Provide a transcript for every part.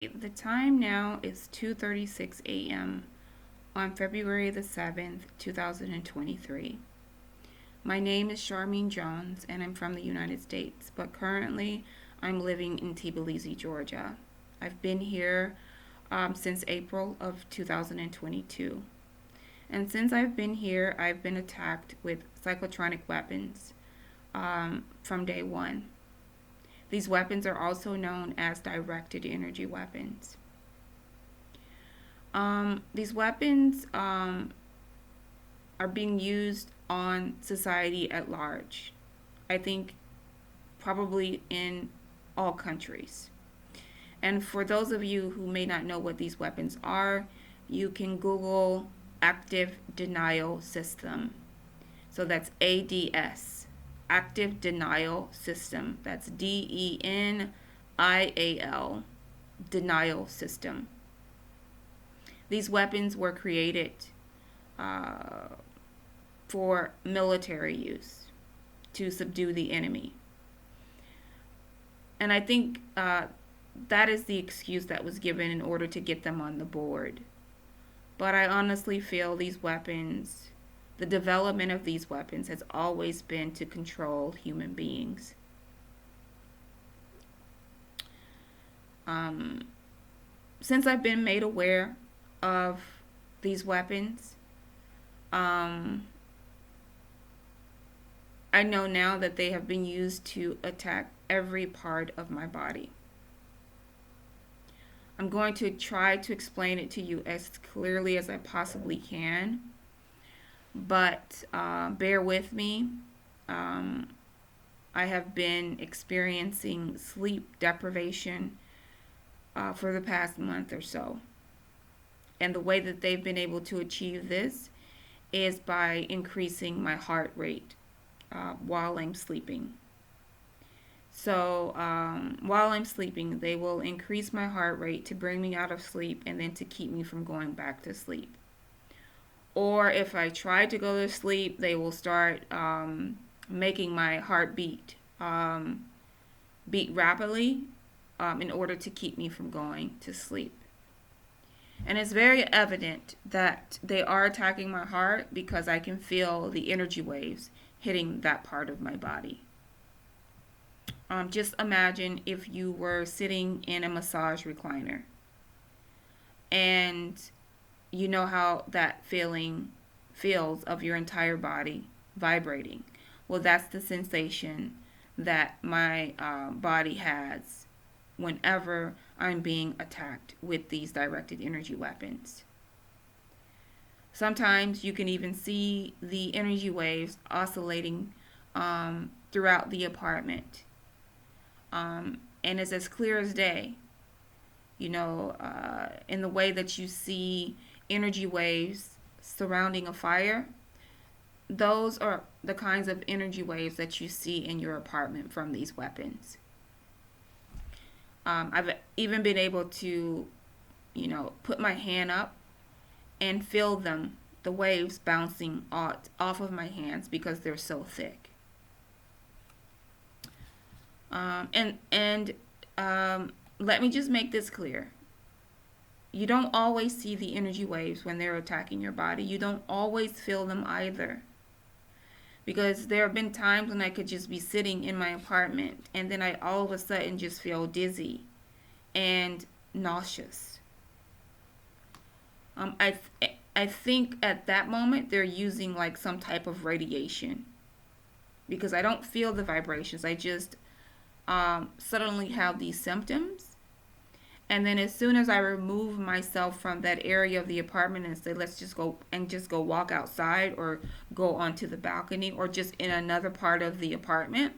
The time now is 2:36 a.m. on February the 7th, 2023. My name is Sharmeen Jones and I'm from the United States, but currently I'm living in Tbilisi, Georgia. I've been here since April of 2022. And since I've been here, I've been attacked with psychotronic weapons from day one. These weapons are also known as directed energy weapons. These weapons are being used on society at large. I think probably in all countries. And for those of you who may not know what these weapons are, you can Google active denial system. So that's ADS. Active denial system. That's DENIAL, denial system. These weapons were created for military use to subdue the enemy. And I think that is the excuse that was given in order to get them on the board. But I honestly feel these weapons, the development of these weapons has always been to control human beings. Since I've been made aware of these weapons, I know now that they have been used to attack every part of my body. I'm going to try to explain it to you as clearly as I possibly can, but bear with me. I have been experiencing sleep deprivation for the past month or so. And the way that they've been able to achieve this is by increasing my heart rate while I'm sleeping. So while I'm sleeping, they will increase my heart rate to bring me out of sleep and then to keep me from going back to sleep. Or if I try to go to sleep, they will start making my heart beat rapidly in order to keep me from going to sleep. And it's very evident that they are attacking my heart because I can feel the energy waves hitting that part of my body. Just imagine if you were sitting in a massage recliner and you know how that feeling feels of your entire body vibrating. Well, that's the sensation that my body has whenever I'm being attacked with these directed energy weapons. Sometimes you can even see the energy waves oscillating throughout the apartment. And it's as clear as day, in the way that you see energy waves surrounding a fire. Those are the kinds of energy waves that you see in your apartment from these weapons. I've even been able to, put my hand up and feel them, the waves bouncing off of my hands because they're so thick. Let me just make this clear. You don't always see the energy waves when they're attacking your body. You don't always feel them either. Because there have been times when I could just be sitting in my apartment and then I all of a sudden just feel dizzy and nauseous. I think at that moment they're using like some type of radiation because I don't feel the vibrations. I just suddenly have these symptoms. And then as soon as I remove myself from that area of the apartment and say, let's just go walk outside or go onto the balcony or just in another part of the apartment,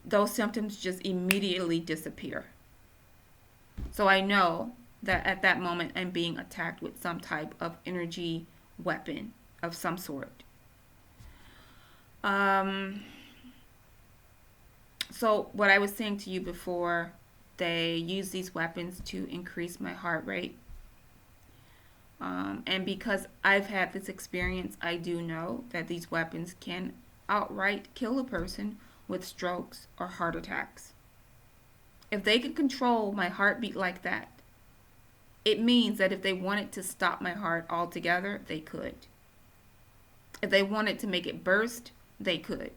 those symptoms just immediately disappear. So I know that at that moment I'm being attacked with some type of energy weapon of some sort. So what I was saying to you before, they use these weapons to increase my heart rate. And because I've had this experience, I do know that these weapons can outright kill a person with strokes or heart attacks. If they can control my heartbeat like that, it means that if they wanted to stop my heart altogether, they could. If they wanted to make it burst, they could.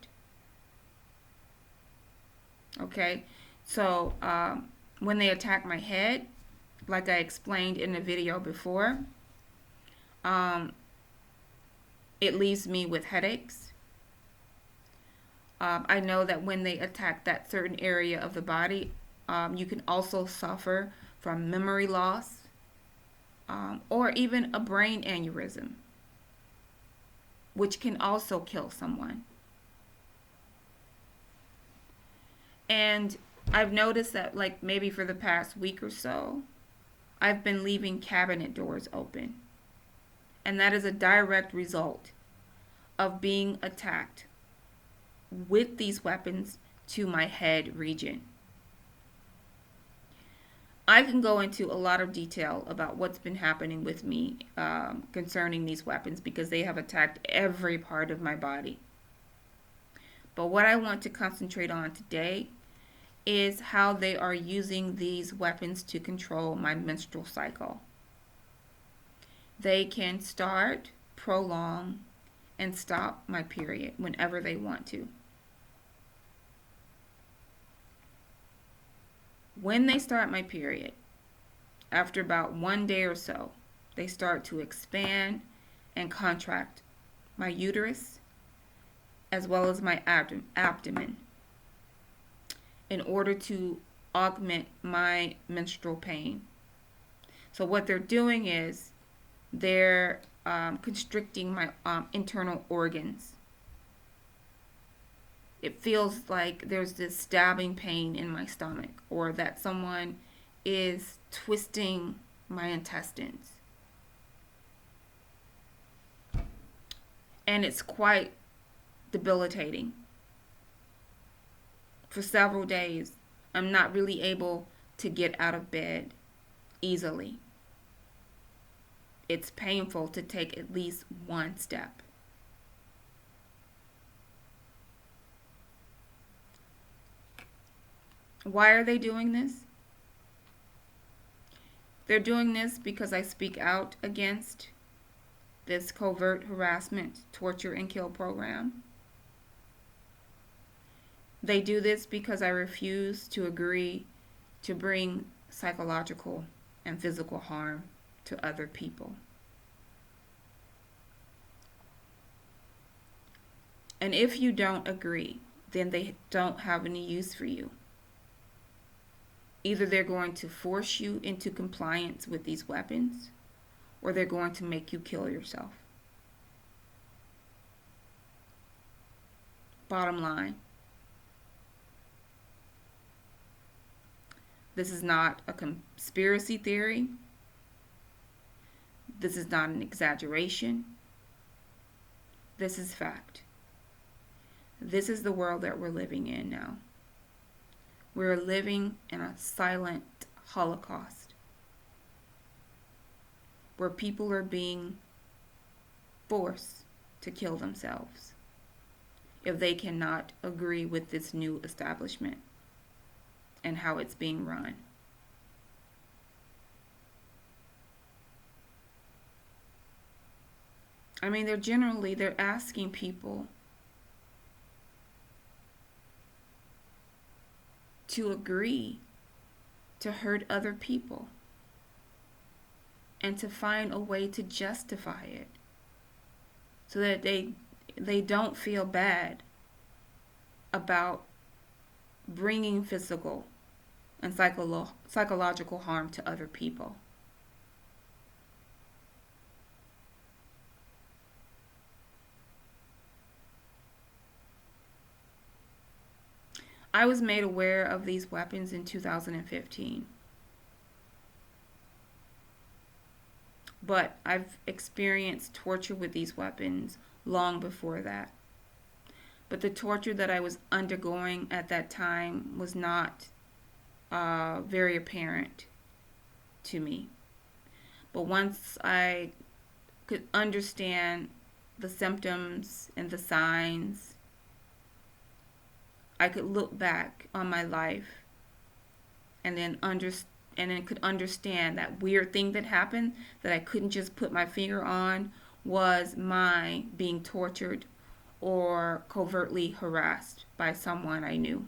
Okay? So, when they attack my head, like I explained in the video before, it leaves me with headaches. I know that when they attack that certain area of the body, you can also suffer from memory loss, or even a brain aneurysm, which can also kill someone. And I've noticed that, like, maybe for the past week or so, I've been leaving cabinet doors open. And that is a direct result of being attacked with these weapons to my head region. I can go into a lot of detail about what's been happening with me concerning these weapons, because they have attacked every part of my body. But what I want to concentrate on today is how they are using these weapons to control my menstrual cycle. They can start, prolong, and stop my period whenever they want to. When they start my period, after about 1 day or so, they start to expand and contract my uterus as well as my abdomen in order to augment my menstrual pain. So what they're doing is they're constricting my internal organs. It feels like there's this stabbing pain in my stomach, or that someone is twisting my intestines. And it's quite debilitating. For several days, I'm not really able to get out of bed easily. It's painful to take at least one step. Why are they doing this? They're doing this because I speak out against this covert harassment, torture, and kill program. They do this because I refuse to agree to bring psychological and physical harm to other people. And if you don't agree, then they don't have any use for you. Either they're going to force you into compliance with these weapons, or they're going to make you kill yourself. Bottom line, this is not a conspiracy theory. This is not an exaggeration. This is fact. This is the world that we're living in now. We're living in a silent Holocaust where people are being forced to kill themselves if they cannot agree with this new establishment and how it's being run. I mean, they're asking people to agree to hurt other people and to find a way to justify it so that they don't feel bad about bringing physical and psychological harm to other people. I was made aware of these weapons in 2015. But I've experienced torture with these weapons long before that. But the torture that I was undergoing at that time was not very apparent to me. But once I could understand the symptoms and the signs, I could look back on my life and then could understand that weird thing that happened that I couldn't just put my finger on was my being tortured or covertly harassed by someone I knew.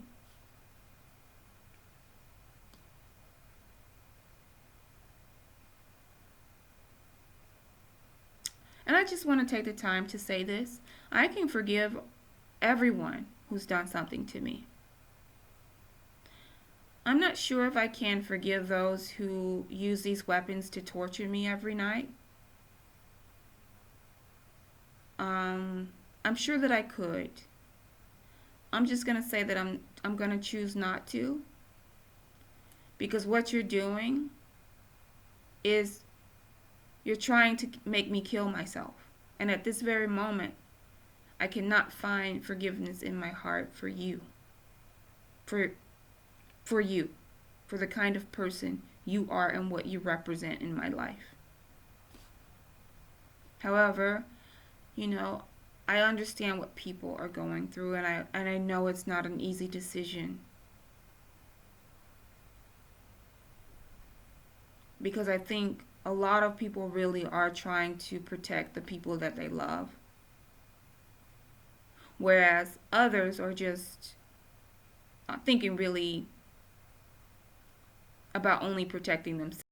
And I just want to take the time to say this. I can forgive everyone who's done something to me. I'm not sure if I can forgive those who use these weapons to torture me every night. I'm sure that I could. I'm just going to say that I'm going to choose not to, because what you're doing is you're trying to make me kill myself. And at this very moment, I cannot find forgiveness in my heart for you. For you. For the kind of person you are and what you represent in my life. However, I understand what people are going through, and I know it's not an easy decision. Because I think a lot of people really are trying to protect the people that they love. Whereas others are just thinking really about only protecting themselves.